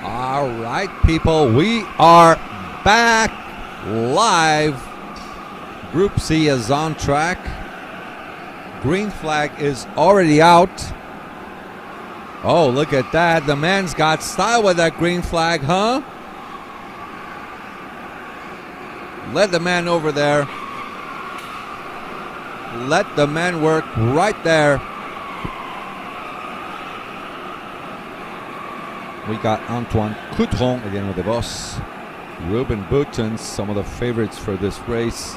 All right, people, we are back live. Group C is on track. Green flag is already out. Oh, look at that. The man's got style with that green flag, huh? Let the man over there. Let the man work right there. We got Antoine Coudron again with the boss. Ruben Boutons, some of the favorites for this race.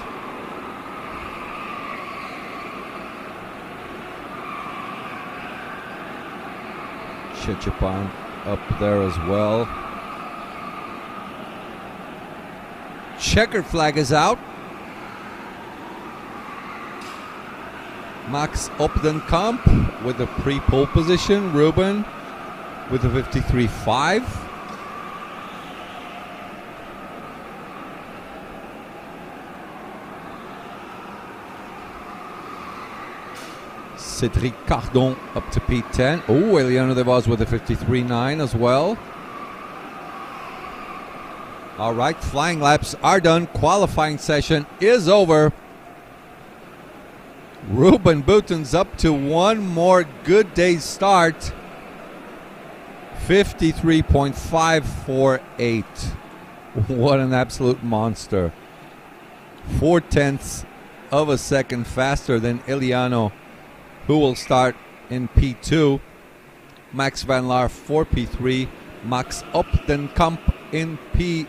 Chichipan up there as well. Checkered flag is out. Max Opdenkamp with the pre-pole position. Ruben with the 53.5. Cédric Cardon up to P10. Oh, Eliano De Vos with a 53.9 as well. All right, flying laps are done. Qualifying session is over. Ruben Boutons up to one more good day's start. 53.548. What an absolute monster. 0.4 of a second faster than Eliano, who will start in P2. Max Van Laar for P3. Max Opdenkamp in P4.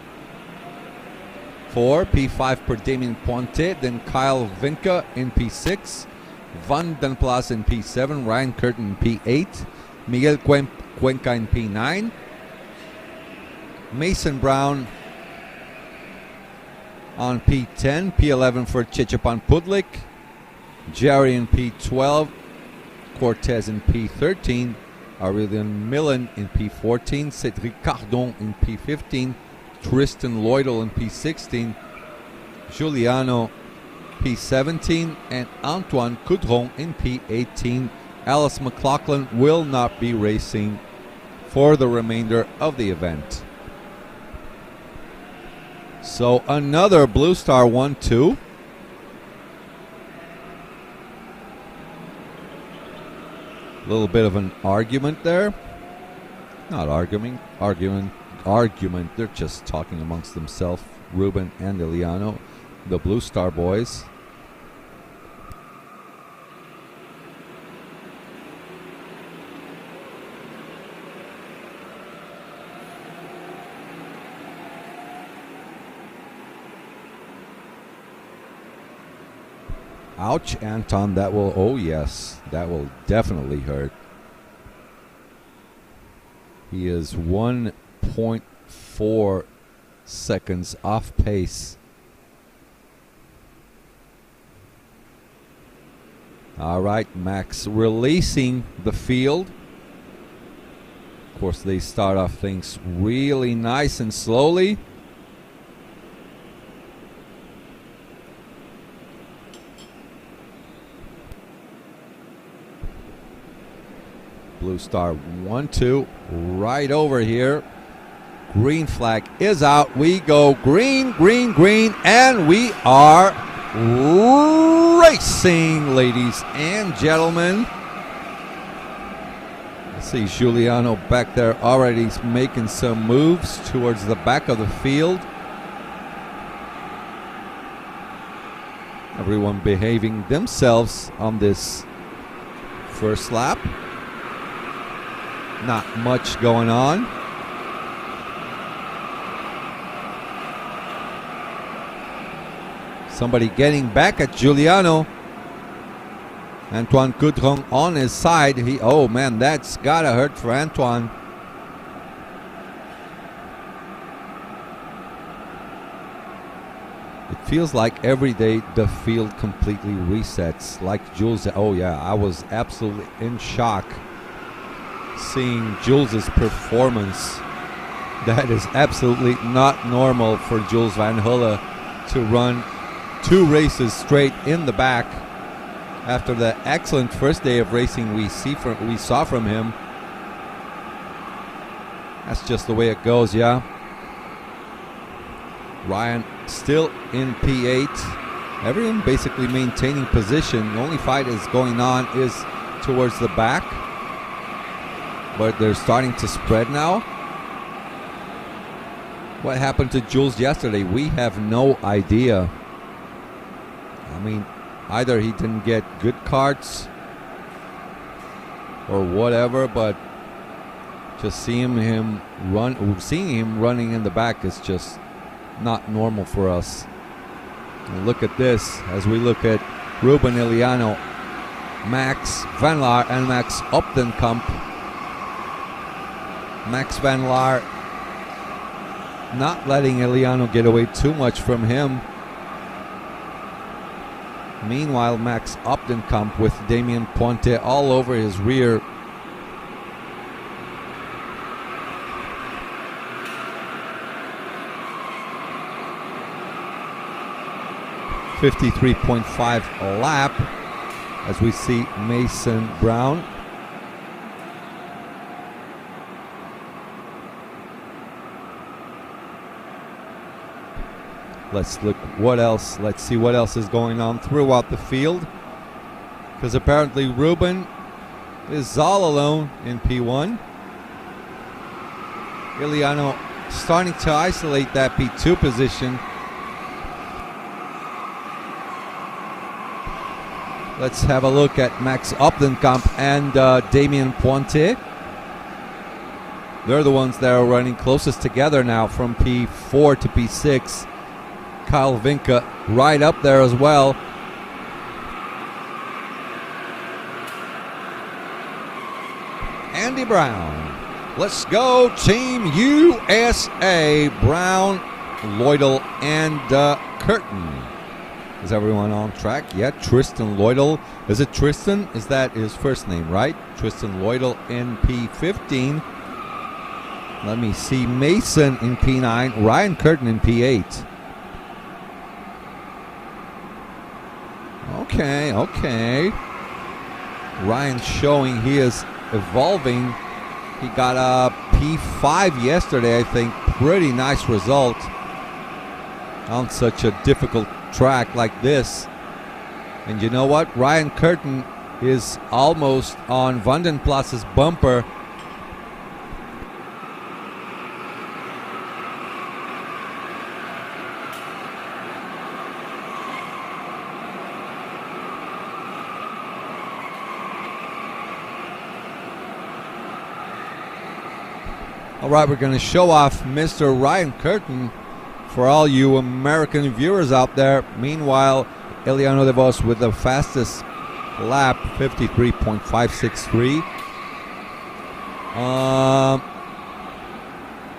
P5 for Damien Pointet. Then Kyle Vinca in P6. Van den Plas in P7. Ryan Curtin in P8. Miguel Cuenca in P9. Mason Brown on P10. P11 for Chichipan Pudlik. Jerry in P12. Cortez in P13. Aurelian Millen in P14. Cédric Cardon in P15. Tristan Lloydel in P16. Giuliano P17. And Antoine Coudron in P18. Alice McLaughlin will not be racing for the remainder of the event. So another Blue Star 1-2. A little bit of an argument there. Not argument. They're just talking amongst themselves. Ruben and Eliano, the Blue Star boys. Ouch, Anton, that will, oh yes, that will definitely hurt. He is 1.4 seconds off pace. All right, Max releasing the field. Of course, they start off things really nice and slowly. Blue Star 1-2 right over here. Green flag is out. We go green, green, green, and we are racing, ladies and gentlemen. I see Giuliano back there already making some moves towards the back of the field. Everyone behaving themselves on this first lap. Not much going on. Somebody getting back at Giuliano. Antoine Coudron on his side. Oh man, that's gotta hurt for Antoine. It feels like every day the field completely resets. Like Jules, oh yeah, I was absolutely in shock seeing Jules's performance. That is absolutely not normal for Jules Van Hulle to run 2 races straight in the back after the excellent first day of racing we saw from him. That's just the way it goes, yeah. Ryan still in P8. Everyone basically maintaining position. The only fight is going on is towards the back. But they're starting to spread now. What happened to Jules yesterday? We have no idea. I mean, either he didn't get good carts or whatever, but just seeing him running in the back is just not normal for us. And look at this as we look at Ruben Iliano, Max Van Laar, and Max Opdenkamp. Max Van Laar not letting Iliano get away too much from him. Meanwhile, Max Opdenkamp with Damien Pointe all over his rear. .53.5 lap as we see Mason Brown. Let's look what else. Let's see what else is going on throughout the field. Because apparently Ruben is all alone in P1. Iliano starting to isolate that P2 position. Let's have a look at Max Opdenkamp and Damien Pointe. They're the ones that are running closest together now from P4 to P6. Kyle Vinka right up there as well. Andy Brown. Let's go Team USA. Brown, Lloydel, and Curtin. Is everyone on track? Yeah, Tristan Lloydel. Is it Tristan? Is that his first name, right? Tristan Lloydel in P15. Let me see. Mason in P9. Ryan Curtin in P8. Okay. Ryan showing he is evolving. He got a P5 yesterday, I think. Pretty nice result on such a difficult track like this. And you know what? Ryan Curtin is almost on Vandenplas's bumper. All right, we're going to show off Mr. Ryan Curtin for all you American viewers out there. Meanwhile, Iliano de Vos with the fastest lap, 53.563.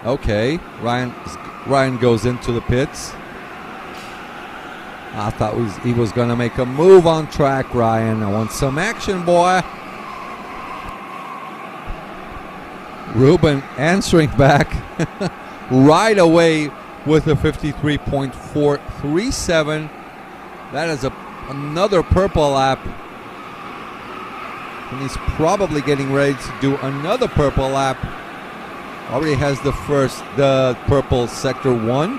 Okay, Ryan goes into the pits. I thought he was going to make a move on track, Ryan. I want some action, boy. Ruben answering back right away with a 53.437. That is another purple lap. And he's probably getting ready to do another purple lap. Already has the purple sector 1,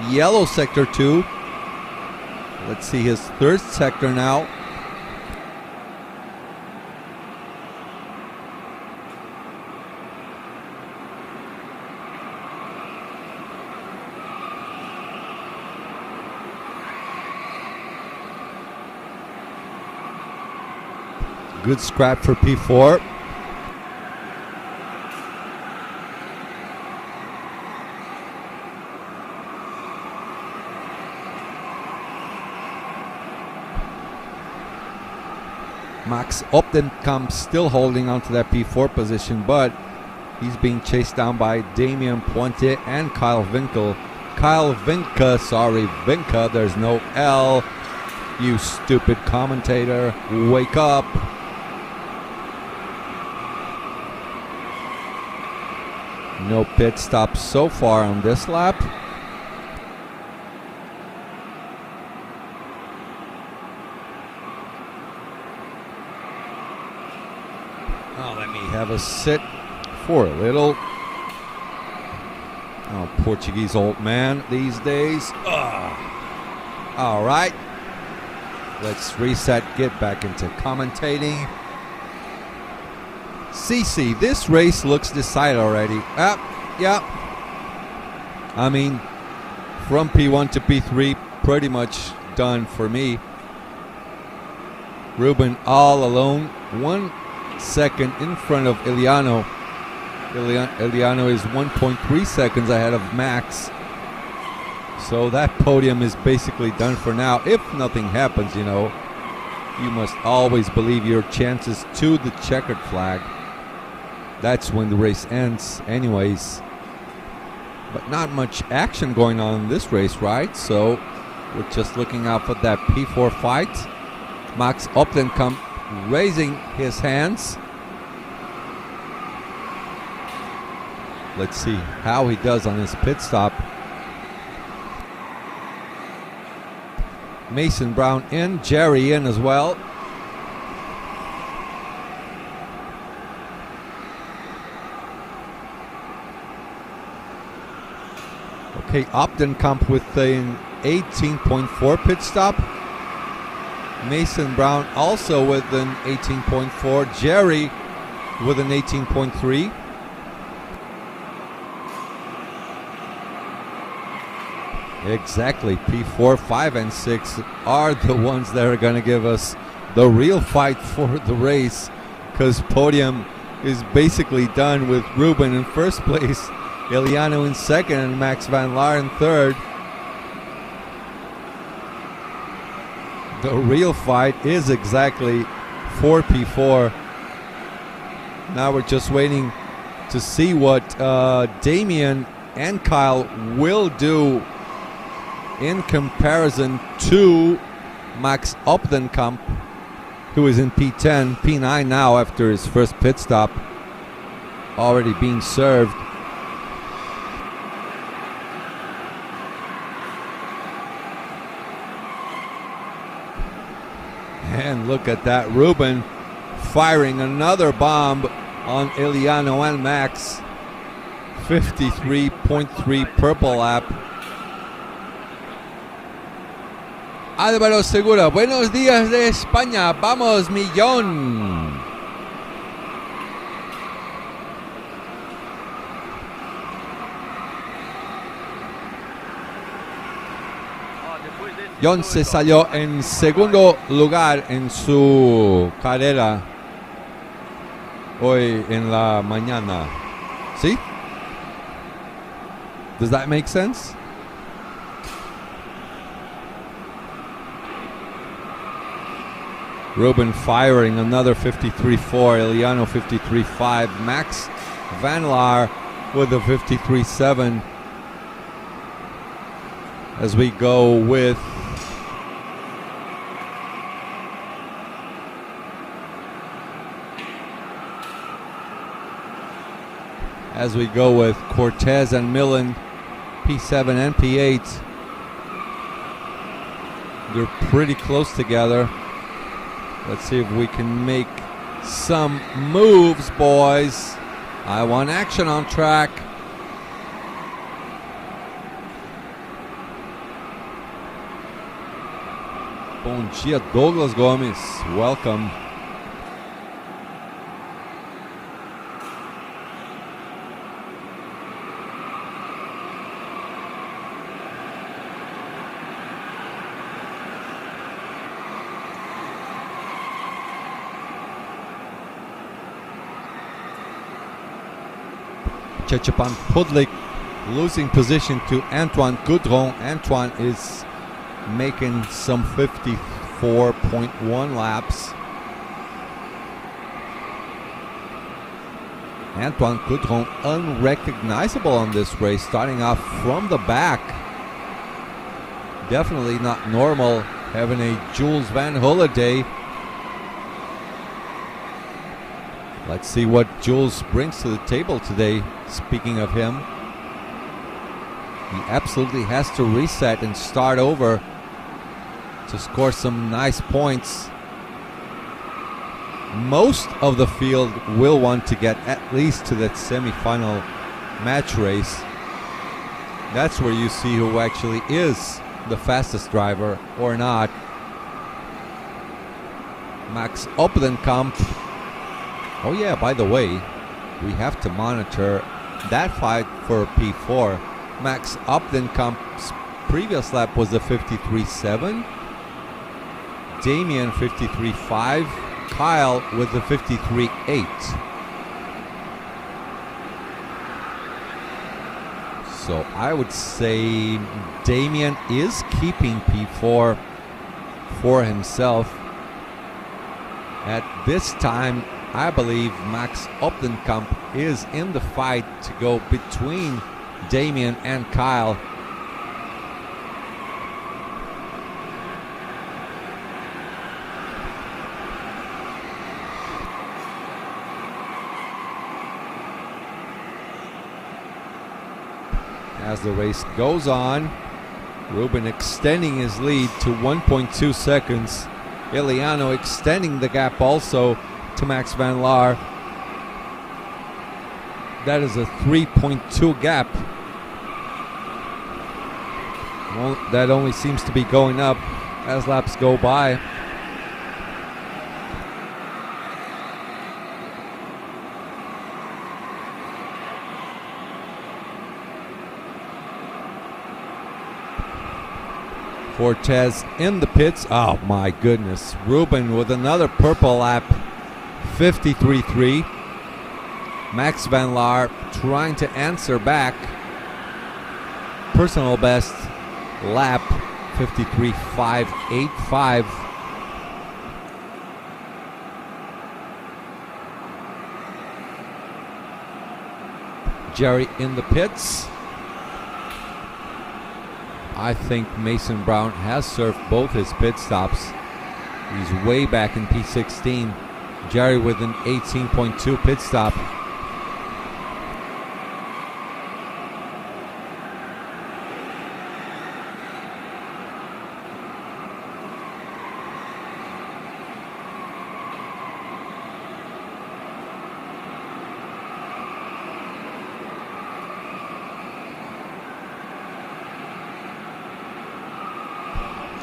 yellow sector 2. Let's see his third sector now. Good scrap for P4. Max Opdenkamp still holding on to that P4 position, but he's being chased down by Damien Pointe and Kyle Vinka. Vinka, there's no L. You stupid commentator, wake up. No pit stops so far on this lap. Oh, let me have a sit for a little Oh, Portuguese old man these days. All right. Let's reset, get back into commentating. CC, this race looks decided already. Yeah. I mean, from P1 to P3, pretty much done for me. Ruben all alone, 1 second in front of Eliano. Eliano is 1.3 seconds ahead of Max. So that podium is basically done for now. If nothing happens, you know, you must always believe your chances to the checkered flag. That's when the race ends anyways. But not much action going on in this race, right? So we're just looking out for that P4 fight. Max Optenkamp raising his hands. Let's see how he does on his pit stop. Mason Brown in, Jerry in as well. Okay, Optenkamp with an 18.4 pit stop. Mason Brown also with an 18.4. Jerry with an 18.3. Exactly, P4, 5, and 6 are the ones that are going to give us the real fight for the race, because podium is basically done with Ruben in first place, Eliano in second, and Max Van Laar in third. The real fight is exactly for P4. Now we're just waiting to see what Damien and Kyle will do in comparison to Max Optenkamp, who is in P10, P9 now after his first pit stop, already being served. And look at that, Ruben firing another bomb on Eliano and Max. 53.3 purple lap. Álvaro Segura, buenos días de España, vamos millón. John se salió en segundo lugar en su carrera hoy en la mañana. ¿Sí? Does that make sense? Ruben firing another 53.4, Eliano 53.5, Max Van Laar with a 53.7 as we go with Cortez and Millen, P7 and P8. They're pretty close together. Let's see if we can make some moves, boys. I want action on track. Bom dia, Douglas Gomes. Welcome. Czechapan Pudlik losing position to Antoine Goudron. Antoine is making some 54.1 laps. Antoine Goudron unrecognizable on this race, starting off from the back. Definitely not normal having a Jules Van Hulle day. Let's see what Jules brings to the table today. Speaking of him, he absolutely has to reset and start over to score some nice points. Most of the field will want to get at least to that semi-final match race. That's where you see who actually is the fastest driver or not. Max Opdenkamp. Oh yeah, by the way, we have to monitor that fight for P4. Max Opdenkamp's previous lap was a 53.7. Damien 53.5. Kyle with a 53.8. So I would say Damien is keeping P4 for himself. At this time, I believe Max Opdenkamp is in the fight to go between Damien and Kyle. As the race goes on, Ruben extending his lead to 1.2 seconds. Iliano extending the gap also to Max Van Laar. That is a 3.2 gap. Well, that only seems to be going up as laps go by. Cortez in the pits. Oh my goodness. Ruben with another purple lap. 53.3. Max Van Laar trying to answer back. Personal best lap. 53.585. Jerry in the pits. I think Mason Brown has served both his pit stops. He's way back in P16. Jerry with an 18.2 pit stop.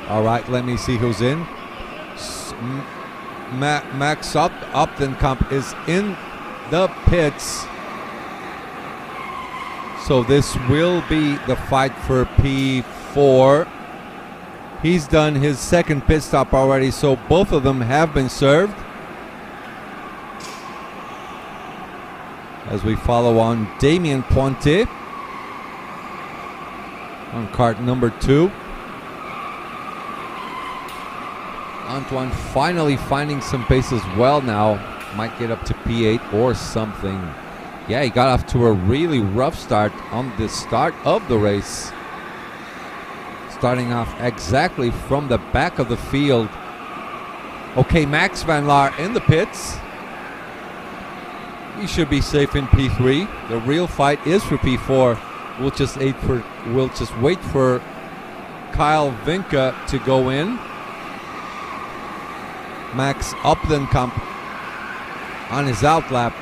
All right, let me see who's in. Max Opdenkamp is in the pits. So this will be the fight for P4. He's done his second pit stop already, so both of them have been served. As we follow on Damien Pointe on kart number 2. Antoine finally finding some pace as well now. Might get up to P8 or something. Yeah, he got off to a really rough start on the start of the race. Starting off exactly from the back of the field. Okay, Max Van Laar in the pits. He should be safe in P3. The real fight is for P4. We'll just wait for Kyle Vinca to go in. Max Opdenkamp on his out lap.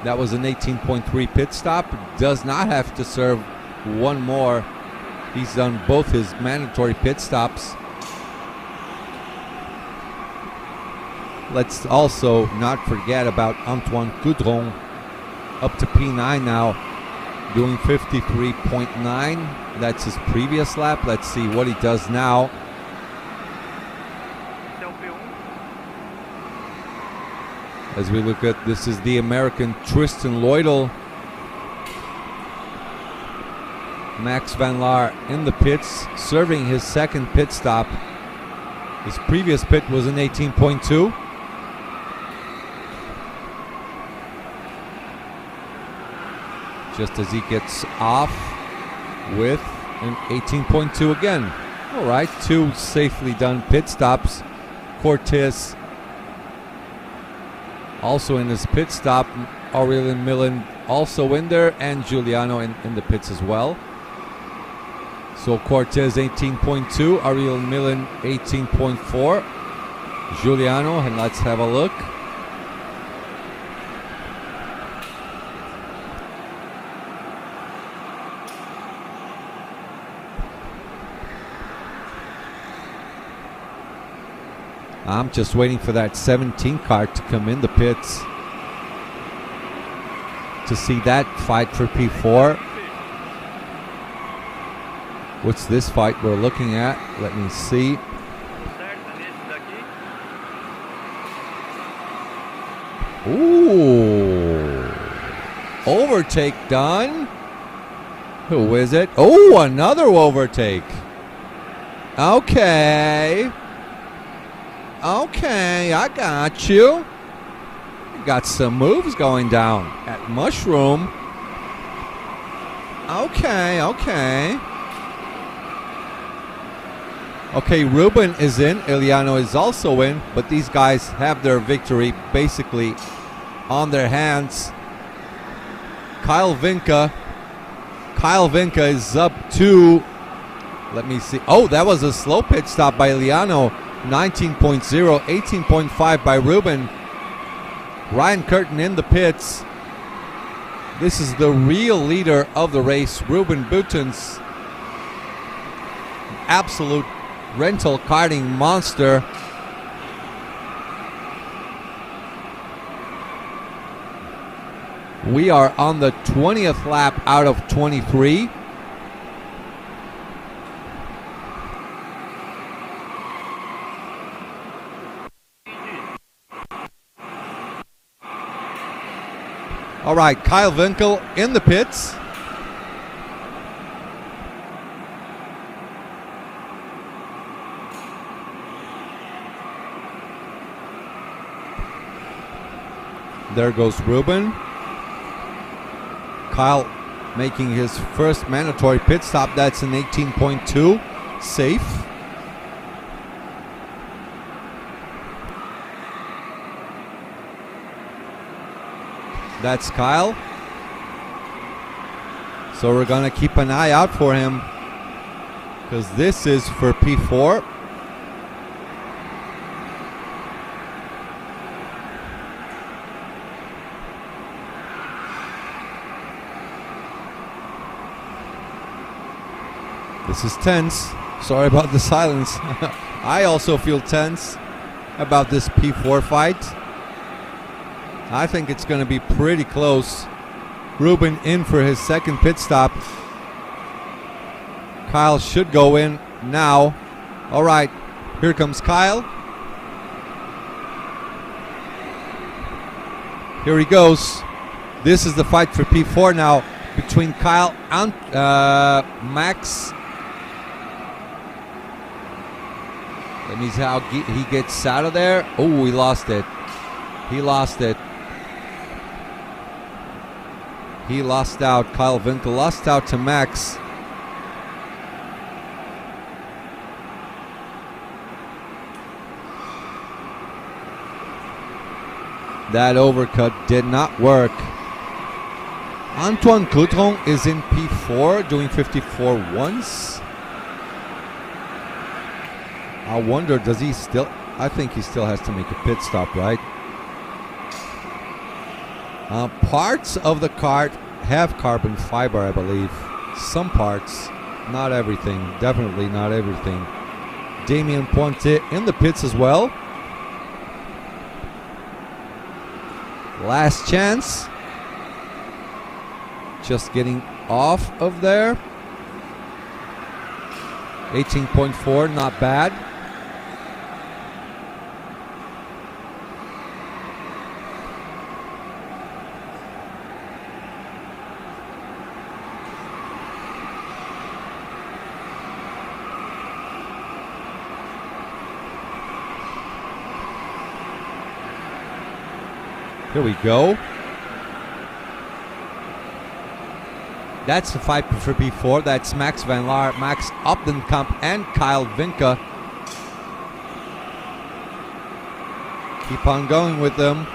That was an 18.3 pit stop. Does not have to serve one more. He's done both his mandatory pit stops. Let's also not forget about Antoine Coudron, up to P9 now, doing 53.9. That's his previous lap. Let's see what he does now. As we look at, this is the American Tristan Lloydel. Max Van Laar in the pits, serving his second pit stop. His previous pit was an 18.2. Just as he gets off with an 18.2 again. All right, 2 safely done pit stops. Cortez also in his pit stop. Aurelien Millen also in there, and Giuliano in the pits as well. So Cortez 18.2, Aurelien Millen 18.4, Giuliano, and let's have a look. I'm just waiting for that 17 car to come in the pits to see that fight for P4. What's this fight we're looking at? Let me see. Ooh. Overtake done. Who is it? Oh, another overtake. Okay. Okay, I got you. Got some moves going down at Mushroom. Okay, okay. Okay, Ruben is in. Iliano is also in. But these guys have their victory basically on their hands. Kyle Vinca is up to, let me see. Oh, that was a slow pit stop by Iliano. 19.0, 18.5 by Ruben. Ryan Curtin in the pits. This is the real leader of the race, Ruben Buttons. Absolute rental karting monster. We are on the 20th lap out of 23. All right, Kyle Winkel in the pits. There goes Ruben. Kyle making his first mandatory pit stop. That's an 18.2. Safe. That's Kyle. So we're going to keep an eye out for him because this is for P4. This is tense. Sorry about the silence. I also feel tense about this P4 fight. I think it's going to be pretty close. Ruben in for his second pit stop. Kyle should go in now. All right, here comes Kyle. Here he goes. This is the fight for P4 now between Kyle and Max. That means how he gets out of there. Oh, he lost it. He lost it. He lost out. Kyle Winkel lost out to Max. That overcut did not work. Antoine Coutron is in P4 doing 54 once. I wonder, does he still? I think he still has to make a pit stop, right? Parts of the kart have carbon fiber, I believe. Some parts, not everything. Definitely not everything. Damien Pointe in the pits as well. Last chance. Just getting off of there. 18.4, not bad. Here we go. That's the fight for P4. That's Max Van Laar, Max Opdenkamp, and Kyle Winca. Keep on going with them.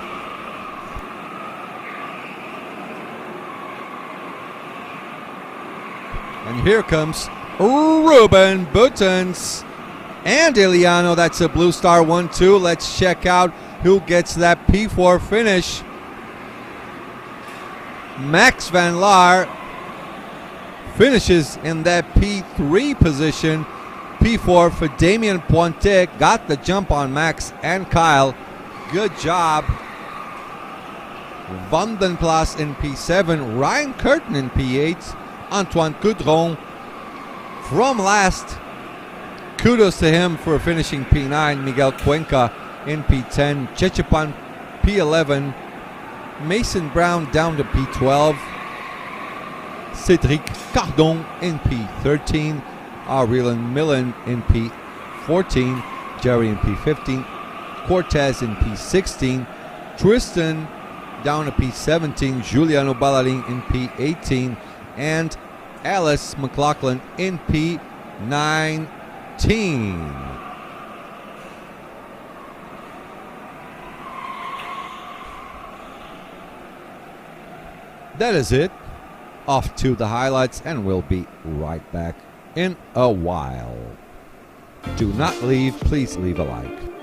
And here comes Ruben Buttons and Iliano. That's a Blue Star 1-2. Let's check out who gets that P4 finish. Max Van Laar finishes in that P3 position. P4 for Damien Pointe. Got the jump on Max and Kyle. Good job. Vandenplas in P7. Ryan Curtin in P8. Antoine Coudron from last. Kudos to him for finishing P9. Miguel Cuenca in P10. Chechepan P11. Mason Brown down to P12. Cédric Cardon in P13. Aurélien Millen in P14. Jerry in P15. Cortez in P16. Tristan down to P17. Giuliano Ballalin in P18. And Alice McLaughlin in P19. That is it. Off to the highlights, and we'll be right back in a while. Do not leave. Please leave a like.